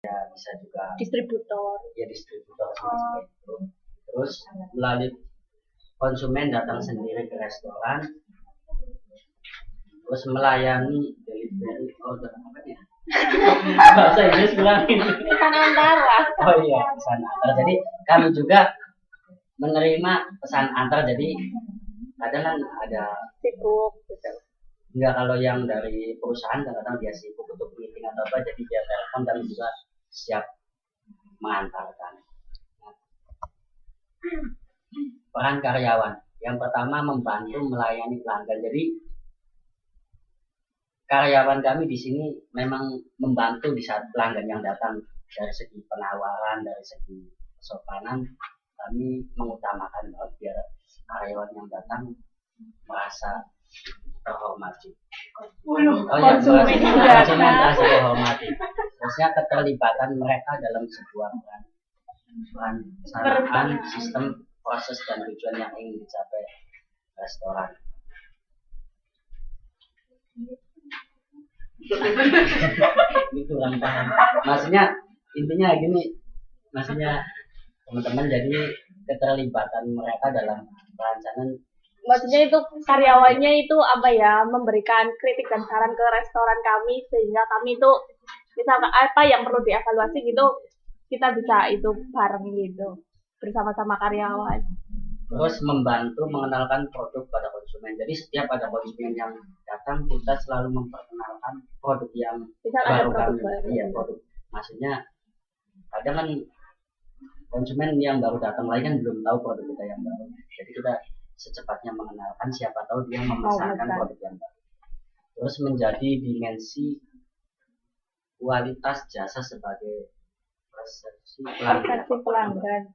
ya bisa juga distributor seperti itu. Terus melalui konsumen datang sendiri ke restoran, terus melayani delivery order apa ya? Bahasa Inggris bilangin. pesan antara. Oh iya, pesan antar. Jadi kami juga menerima pesan antar. Jadi kadang kan ada Sibuk gitu. enggak, kalau yang dari perusahaan kadang-kadang dia sibuk untuk meeting atau apa, jadi dia telepon dan juga siap mengantarkan. Peran karyawan. Yang pertama membantu melayani pelanggan. Jadi karyawan kami di sini memang membantu di saat pelanggan yang datang, dari segi penawaran, dari segi kesopanan, kami mengutamakan banget biar karyawan yang datang merasa terhormati. Oh ya, konsumen merasa terhormati. Terusnya keterlibatan mereka dalam sebuah perencanaan sistem, proses dan tujuan yang ingin dicapai restoran. Itu kurang paham. Maksudnya intinya gini, maksudnya teman-teman, jadi keterlibatan mereka dalam perencanaan. Maksudnya itu karyawannya itu apa ya, memberikan kritik dan saran ke restoran kami sehingga kami itu misalkan apa yang perlu dievaluasi gitu, kita bisa itu bareng gitu bersama-sama karyawan. Terus membantu mengenalkan produk pada konsumen. Jadi setiap ada konsumen yang datang, kita selalu memperkenalkan produk yang baru kami. Iya, produk. Maksudnya kadang kan konsumen yang baru datang lagi kan belum tahu produk kita yang baru. Jadi kita secepatnya mengenalkan, siapa tahu dia memesankan produk yang baru. Terus menjadi dimensi kualitas jasa sebagai persepsi pelanggan.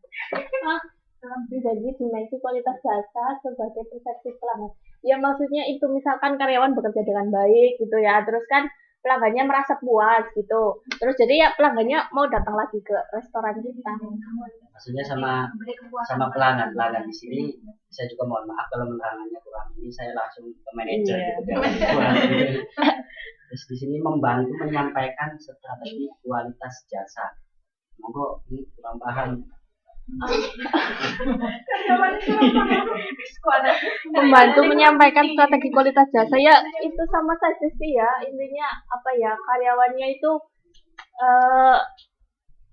Jadi dimensi kualitas jasa sebagai persepsi pelanggan. Ya maksudnya itu misalkan karyawan bekerja dengan baik gitu ya, terus kan pelanggannya merasa puas gitu. Terus jadi ya pelanggannya mau datang lagi ke restoran kita. Maksudnya sama pelanggan di sini, saya juga mohon maaf kalau penerangannya kurang, ini saya langsung ke manajer gitu. Terus di sini membantu menyampaikan strategi kualitas jasa. Monggo, ini kurang paham. Membantu menyampaikan strategi kualitas jasa, ya itu sama saja sih ya, intinya apa ya, karyawannya itu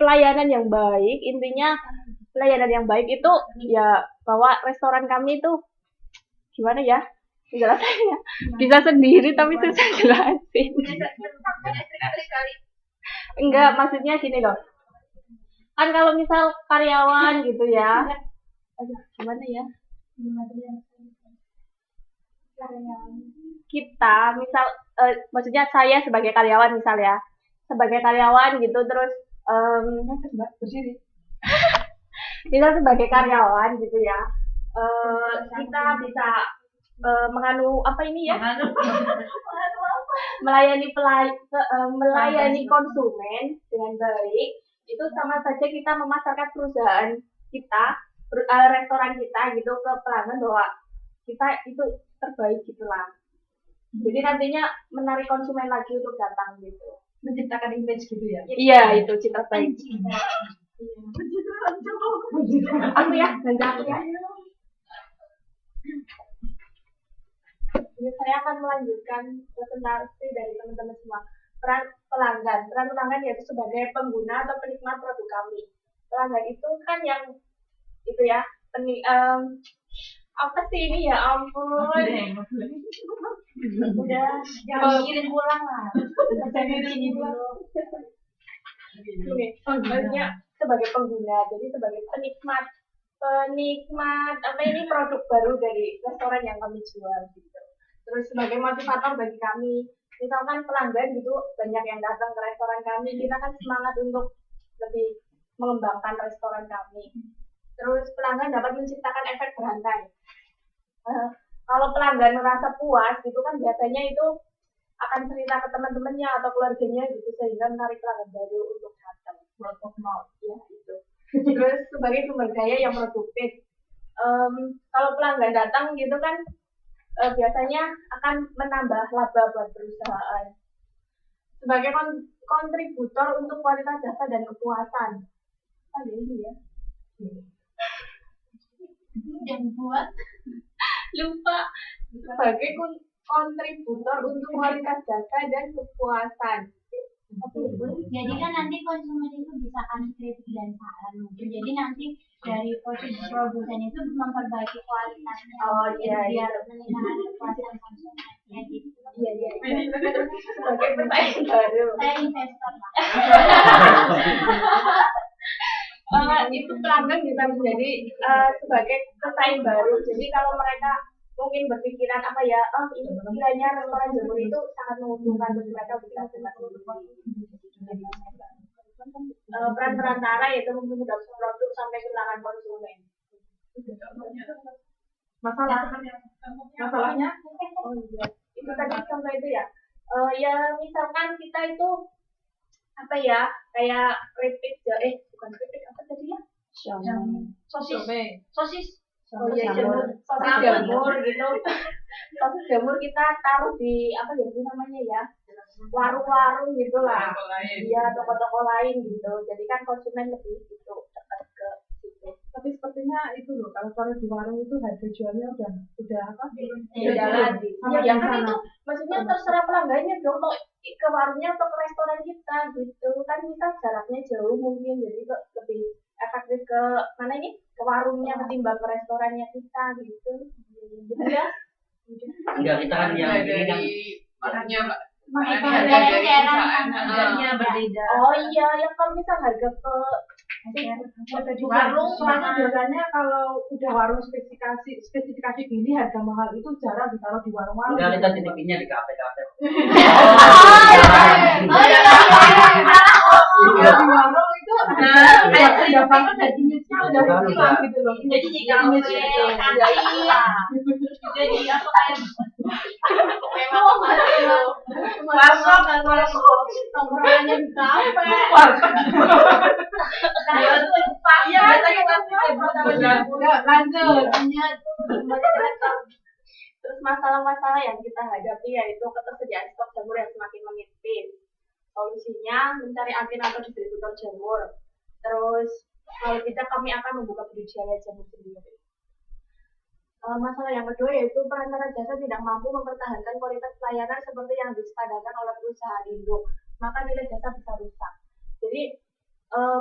pelayanan yang baik. Intinya pelayanan yang baik itu ya bahwa restoran kami itu gimana ya jelasannya, bisa sendiri tapi susah jelasin. Enggak, maksudnya gini loh, kan kalau misal karyawan gitu ya, gimana ya, kita misal maksudnya saya sebagai karyawan misal ya, sebagai karyawan gitu, terus misal sebagai karyawan gitu ya, kita bisa menganu apa ini ya, melayani konsumen dengan baik. Itu sama saja kita memasarkan perusahaan kita, restoran kita gitu ke pelanggan bahwa kita itu terbaik gitulah. Jadi nantinya menarik konsumen lagi untuk datang gitu. Menciptakan image gitu ya? Iya, itu citra baik. Aku ya, aku ya. Jadi saya akan melanjutkan presentasi dari teman-teman semua. Peran pelanggan yaitu sebagai pengguna atau penikmat produk kami. Pelanggan itu kan yang itu ya, apa sih ini ya ampun. Udah, jangan mikirin pulang lah. Ini dulu. Maksudnya sebagai pengguna, jadi sebagai penikmat apa ini produk baru dari restoran yang kami jual gitu. Terus sebagai motivator bagi kami, misalkan pelanggan gitu banyak yang datang ke restoran kami, kita kan semangat untuk lebih mengembangkan restoran kami. Terus pelanggan dapat menciptakan efek berantai. Kalau pelanggan merasa puas gitu kan biasanya itu akan cerita ke teman-temannya atau keluarganya gitu, sehingga menarik pelanggan baru untuk datang. Word of mouth ya gitu. Terus sebagai sumber daya yang produktif, kalau pelanggan datang gitu kan biasanya akan menambah laba buat perusahaan. sebagai kontributor untuk kualitas jasa dan kepuasan. Ini ya. Dan buat lupa sebagai kontributor untuk kualitas jasa dan kepuasan. Jadi kan nanti konsumen itu bisa kasih kritik dan saran mungkin. Jadi nanti dari produsen itu memperbaiki kualitasnya. Biar meningkatkan kepuasan konsumen. Ya gitu. Iya. Sebagai pesaing baru. Saya investor lah. Itu pelanggan bisa menjadi sebagai pesaing baru. Jadi kalau mereka mungkin berpikiran ini kiranya restoran jamur itu sangat menguntungkan, terus mereka bisa peran perantara yaitu memudahkan produk sampai ke tangan konsumen. Masalahnya itu tadi contoh itu ya. Ya misalkan kita itu kayak keripik bukan keripik apa tadi ya? Sosis jamur gitu. Sosis jamur kita taruh di namanya ya? Warung-warung gitu lah. Iya, toko-toko lain gitu. Jadi kan konsumen lebih gitu dekat ke situ. Tapi sepertinya itu loh, kalau taruh di warung itu harga jualnya udah apa? Jalan. Iya kan itu maksudnya terserah pelanggannya dong mau ke warungnya atau ke restoran kita gitu. Kan kita jaraknya jauh mungkin jadi lebih efektif ke mana ini? Ke warungnya ketimbang ke restorannya kita gitu. Gitu ya. Enggak, kita kan yang ini kan makanya harganya berbeda. Oh iya, yang kalau misal harga ke warung, soalnya biasanya kalau udah warung spesifikasi gini harga mahal itu jarang ditaruh di warung-warung. Enggak, kita titipinnya di kafe-kafe. Di warung itu udah banget jadi mixnya udah hilang gitu loh. Jadi jadi apa kayak tongkrongannya di kafe. Iya, biasanya lanjut. Terus masalah-masalah yang kita hadapi yaitu ketersediaan stok jamur yang semakin menipis. Solusinya mencari agen atau distributor jamur. Terus kalau tidak kami akan membuka budidaya jamur sendiri. Masalah yang kedua yaitu perantara jasa tidak mampu mempertahankan kualitas pelayanan seperti yang disepadankan oleh perusahaan induk, maka nilai jasa bisa rusak. Jadi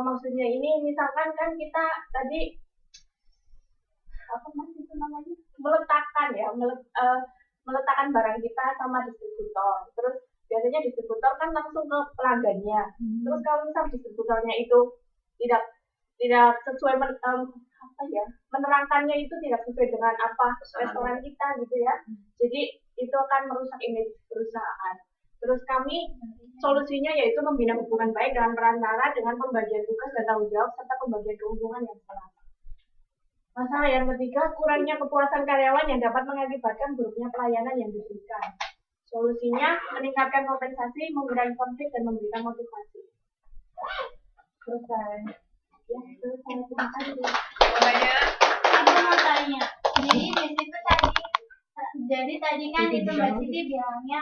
maksudnya ini misalkan kan kita tadi meletakkan barang kita sama distributor. Terus biasanya distributor kan langsung ke pelanggannya. Terus kalau misal distributornya itu tidak sesuai menerangkannya itu tidak sesuai dengan apa restoran kita gitu ya. Jadi itu akan merusak image perusahaan. Terus kami solusinya yaitu membina hubungan baik dengan perantara dengan pembagian tugas dan tanggung jawab serta pembagian keuntungan yang selama. Masalah yang ketiga, kurangnya kepuasan karyawan yang dapat mengakibatkan buruknya pelayanan yang diberikan. Solusinya meningkatkan kompensasi, mengurangi konflik dan memberikan motivasi. Selesai. Ya, selesai. Terima kasih. Aku mau tanya. Jadi tadi kan itu Mbak Siti bilangnya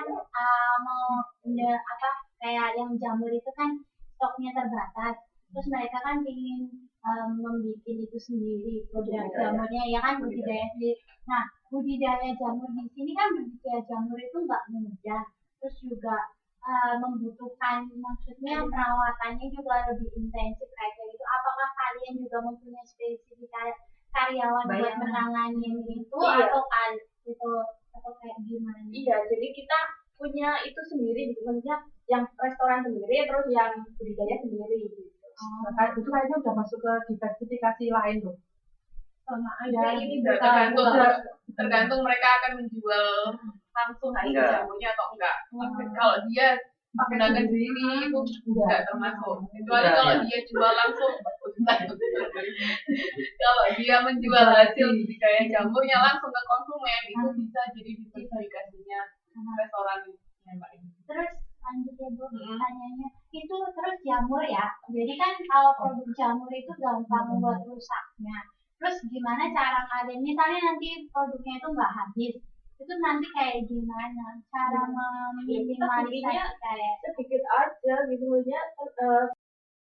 kayak yang jamur itu kan stoknya terbatas. Terus mereka kan ingin membuat itu sendiri produk jamurnya ya kan budidaya sendiri. Nah budidaya jamur di sini kan budidaya jamur itu nggak mudah. Terus juga membutuhkan maksudnya perawatannya juga lebih intensif kayak gitu. Apakah kalian juga mempunyai spesifikasi karyawan buat menangani itu atau kayak gimana? Iya, jadi kita punya itu sendiri, maksudnya yang restoran sendiri, terus yang budidaya sendiri. Gitu. Itu kayaknya udah masuk ke diversifikasi lain loh. Sama aja ini tergantung mereka akan menjual langsung hasil jamunya atau enggak. Kalau dia menggunakan sendiri itu enggak termasuk. Kecuali kalau dia jual langsung. Kalau dia menjual hasil budidaya jamurnya langsung ke konsumen itu bisa jadi diversifikasinya restorannya Mbak. Terus lanjut ya Bu, pertanyaannya itu terus jamur ya. Jadi kan kalau produk jamur itu gampang membuat rusaknya. Terus gimana cara kalian, misalnya nanti produknya itu nggak habis, itu nanti kayak gimana cara meminimalisasi kayak sedikit aja gitu ya